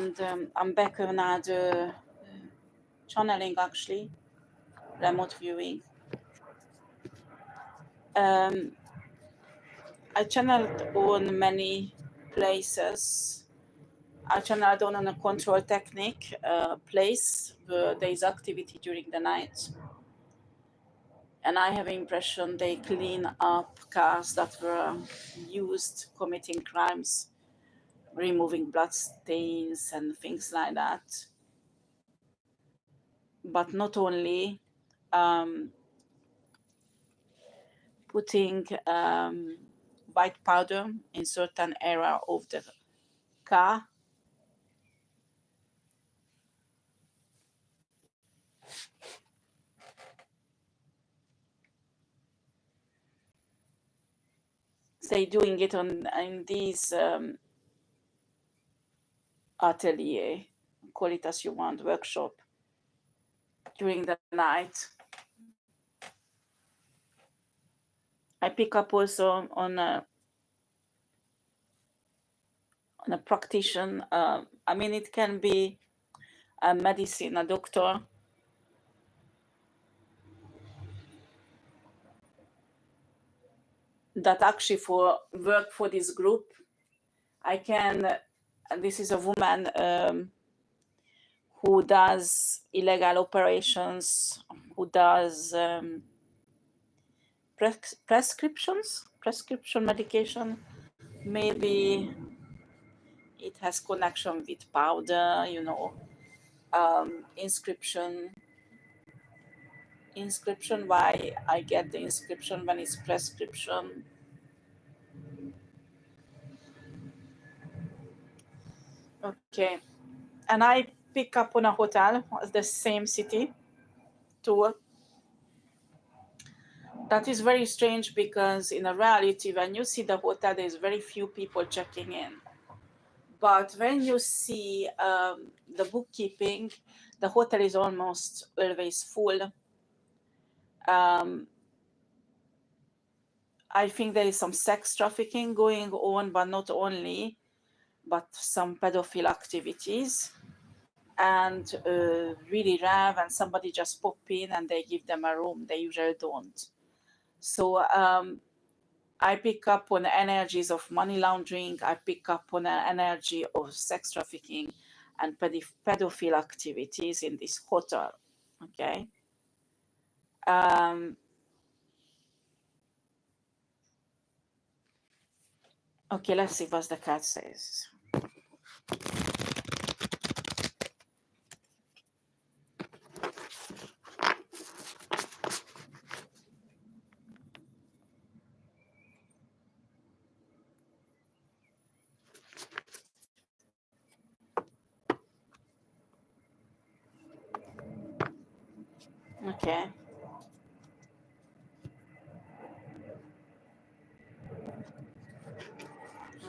and I'm back on another channeling, actually, remote viewing. I channeled on many places. I channeled on a control technique place where there is activity during the night. And I have impression they clean up cars that were used committing crimes, removing blood stains and things like that. But not only putting white powder in certain area of the car. They doing it in these atelier, call it as you want, workshop during the night. I pick up also on a practitioner. I mean, it can be a medicine, a doctor, that actually for work for this group. I can, this is a woman who does illegal operations, who does prescription medication. Maybe it has connection with powder, you know, inscription. Why I get the inscription when it's prescription? Okay, and I pick up on a hotel, the same city, tour. That is very strange because in a reality, when you see the hotel, there's very few people checking in. But when you see the bookkeeping, the hotel is almost always full. I think there is some sex trafficking going on, but not only, but some pedophile activities. And really rare when somebody just pop in and they give them a room. They usually don't. So I pick up on the energies of money laundering. I pick up on the energy of sex trafficking and pedophile activities in this hotel. Okay. Okay, let's see what the card says. Okay.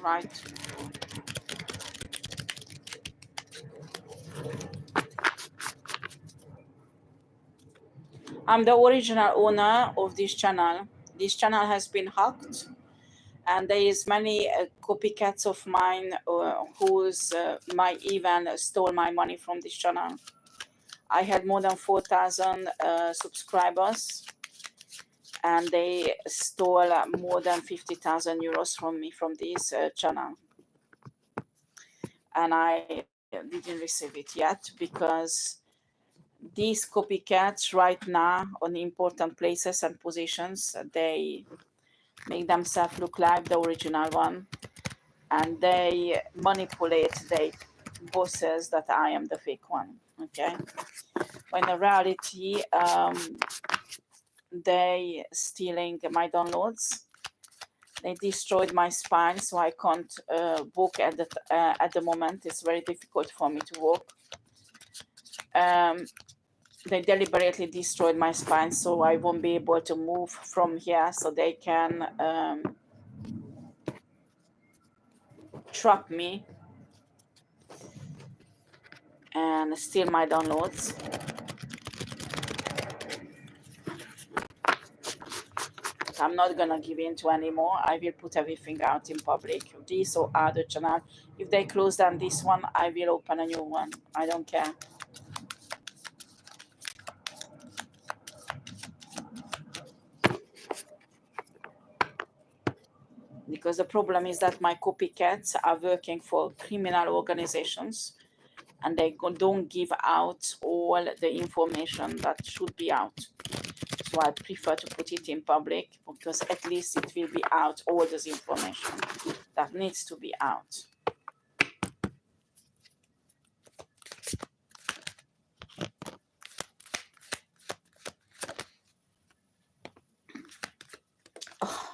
Right. I'm the original owner of this channel. This channel has been hacked, and there is many copycats of mine who's might even stole my money from this channel. I had more than 4,000 subscribers, and they stole more than 50,000 euros from me from this channel. And I didn't receive it yet because these copycats right now on important places and positions, they make themselves look like the original one, and they manipulate their bosses that I am the fake one. Okay, when in reality they stealing my downloads. They destroyed my spine, so I can't walk at the moment. It's very difficult for me to walk. They deliberately destroyed my spine, so I won't be able to move from here, so they can trap me and steal my downloads. I'm not gonna give in to anymore. I will put everything out in public, this or other channel. If they close down this one, I will open a new one. I don't care. Because the problem is that my copycats are working for criminal organizations, and they don't give out all the information that should be out. So I prefer to put it in public, because at least it will be out, all this information that needs to be out. Oh.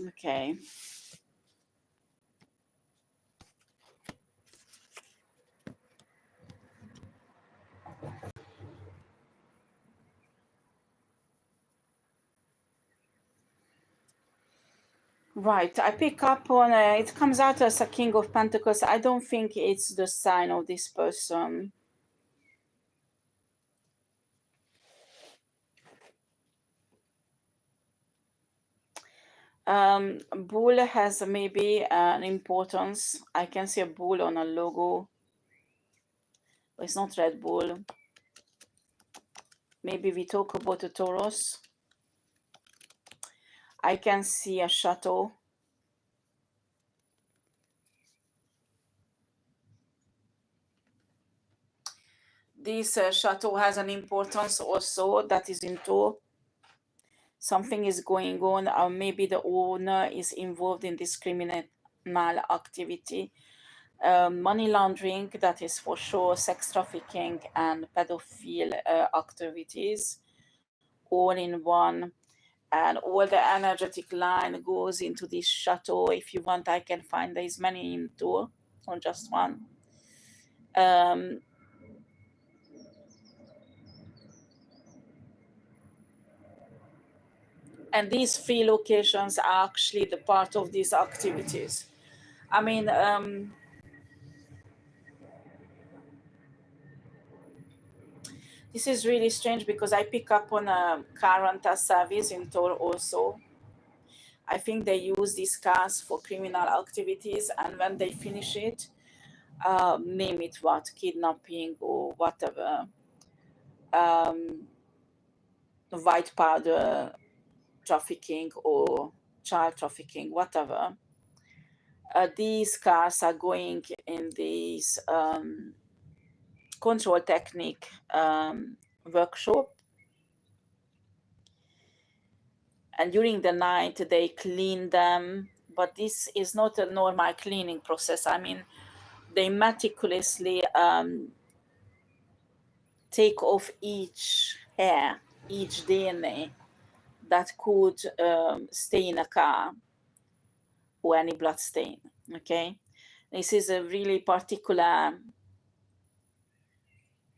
Okay. Right, I pick up on it comes out as a King of Pentacles. I don't think it's the sign of this person. Bull has maybe an importance. I can see a bull on a logo. But it's not Red Bull. Maybe we talk about a Taurus. I can see a chateau. This chateau has an importance also, that is in tow. Something is going on, or maybe the owner is involved in this criminal activity. Money laundering, that is for sure, sex trafficking and pedophile activities, all in one. And all the energetic line goes into this chateau. If you want, I can find there's many in tour, not just one. And these 3 locations are actually the part of these activities. I mean, this is really strange, because I pick up on a car rental service in Tor also. I think they use these cars for criminal activities, and when they finish it, name it what, kidnapping or whatever, white powder trafficking or child trafficking, whatever. These cars are going in these control technique workshop, and during the night they clean them, but this is not a normal cleaning process. I mean, they meticulously take off each hair, each DNA that could stay in a car, or any blood stain. Okay, this is a really particular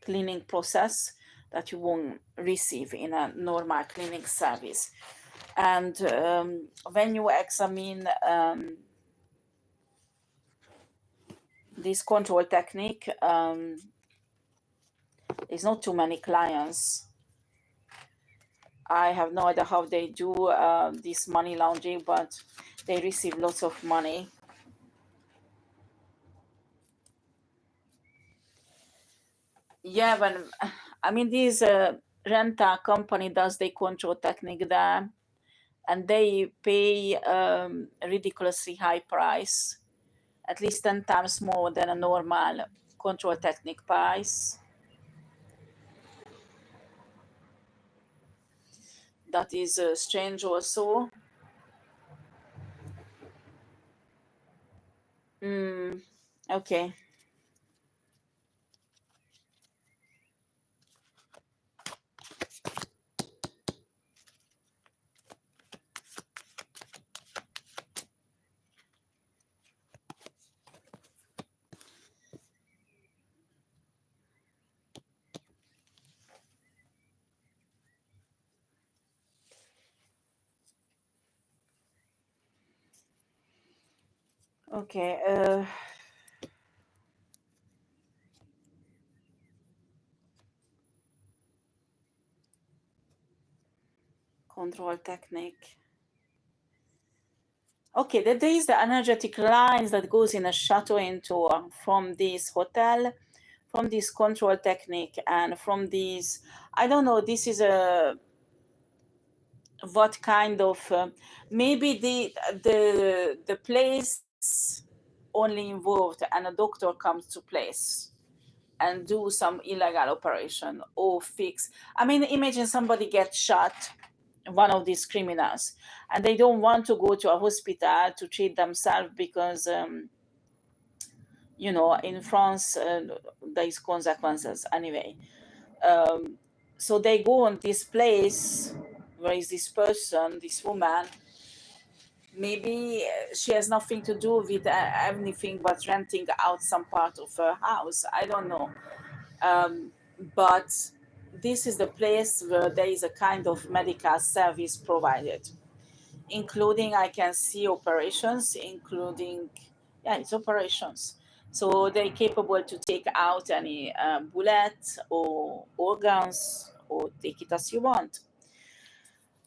cleaning process that you won't receive in a normal cleaning service. And when you examine this control technique, there's not too many clients. I have no idea how they do this money laundering, but they receive lots of money. Yeah, when I mean, this rental company does the control technique there, and they pay a ridiculously high price, at least 10 times more than a normal control technique price. That is strange also. Okay. Okay. Control technique. Okay, there is the energetic lines that goes in a chateau into from this hotel, from this control technique, and from these. I don't know. This is a what kind of maybe the place only involved and a doctor comes to place and do some illegal operation or fix. I mean, imagine somebody gets shot, one of these criminals, and they don't want to go to a hospital to treat themselves because in France there is consequences anyway. So they go on this place where is this person, this woman. Maybe she has nothing to do with anything but renting out some part of her house. I don't know. But this is the place where there is a kind of medical service provided, including I can see operations, including, yeah, it's operations. So they're capable to take out any bullet or organs or take it as you want.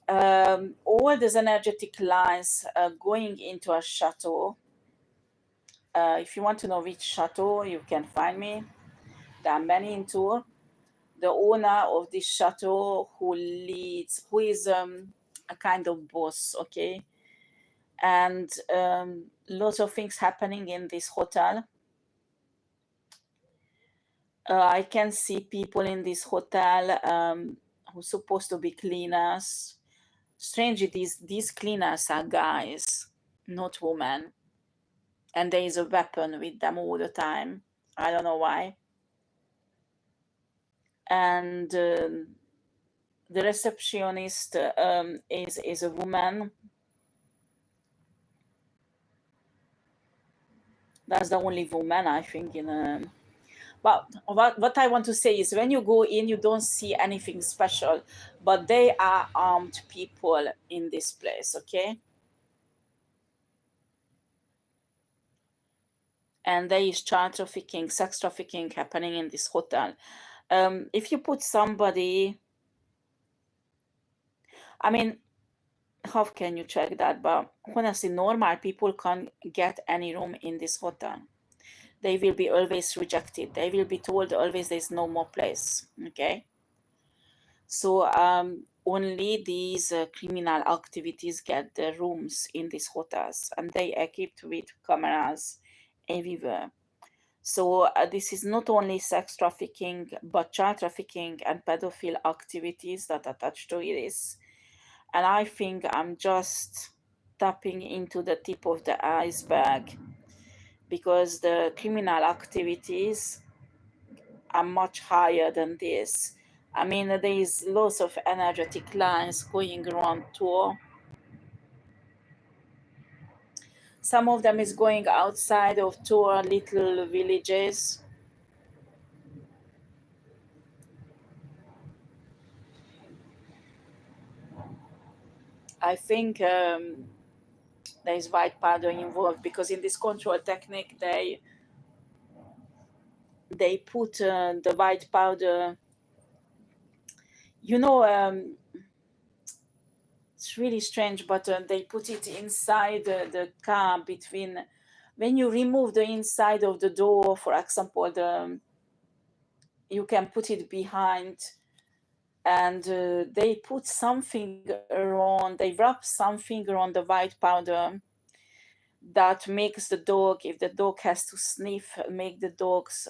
All these energetic lines going into a chateau. If you want to know which chateau, you can find me. There are many in tour. The owner of this chateau who is a kind of boss, okay? And lots of things happening in this hotel. I can see people in this hotel who's supposed to be cleaners. Strangely, these cleaners are guys, not women. And there is a weapon with them all the time. I don't know why. And the receptionist is a woman. That's the only woman I think in a. But what I want to say is when you go in, you don't see anything special, but they are armed people in this place, okay? And there is child trafficking, sex trafficking happening in this hotel. If you put somebody, I mean, how can you check that? But honestly, normal people can't get any room in this hotel. They will be always rejected. They will be told always there's no more place, okay? So only these criminal activities get the rooms in these hotels, and they equipped with cameras everywhere. So this is not only sex trafficking, but child trafficking and pedophile activities that attach to this. And I think I'm just tapping into the tip of the iceberg because the criminal activities are much higher than this. I mean, there is lots of energetic lines going around tour. Some of them is going outside of tour little villages. I think there is white powder involved because in this control technique they put the white powder. You know, it's really strange, but they put it inside the car between. When you remove the inside of the door, for example, you can put it behind, and they put something around. They wrap something around the white powder that makes the dog, if the dog has to sniff, make the dogs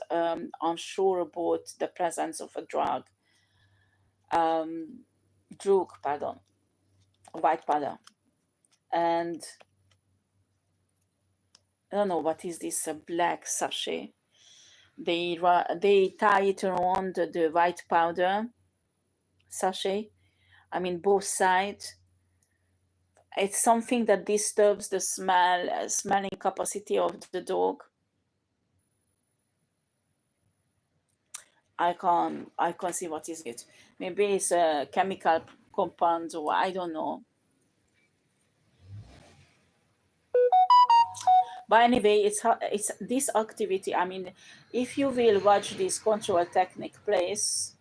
unsure about the presence of a drug, pardon, white powder. And I don't know what is this black sachet. They tie it around the white powder sachet. I mean both sides. It's something that disturbs the smelling capacity of the dog. I can't see what is it. Maybe it's a chemical compound or I don't know. But anyway, it's this activity. I mean, if you will watch this control technique place,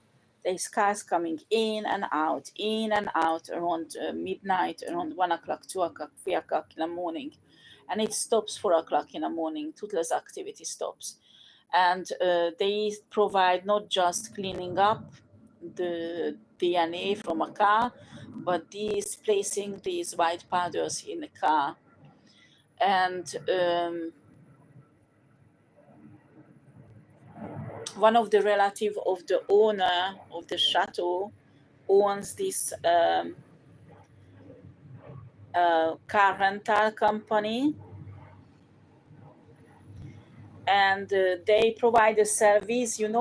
there's cars coming in and out around midnight, around 1 o'clock, 2 o'clock, 3 o'clock in the morning. And it stops 4 o'clock in the morning. Toothless activity stops. And they provide not just cleaning up the DNA from a car, but placing these white powders in the car. And one of the relative of the owner of the chateau owns this car rental company, and they provide a service, when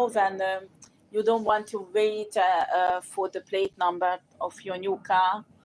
you don't want to wait for the plate number of your new car,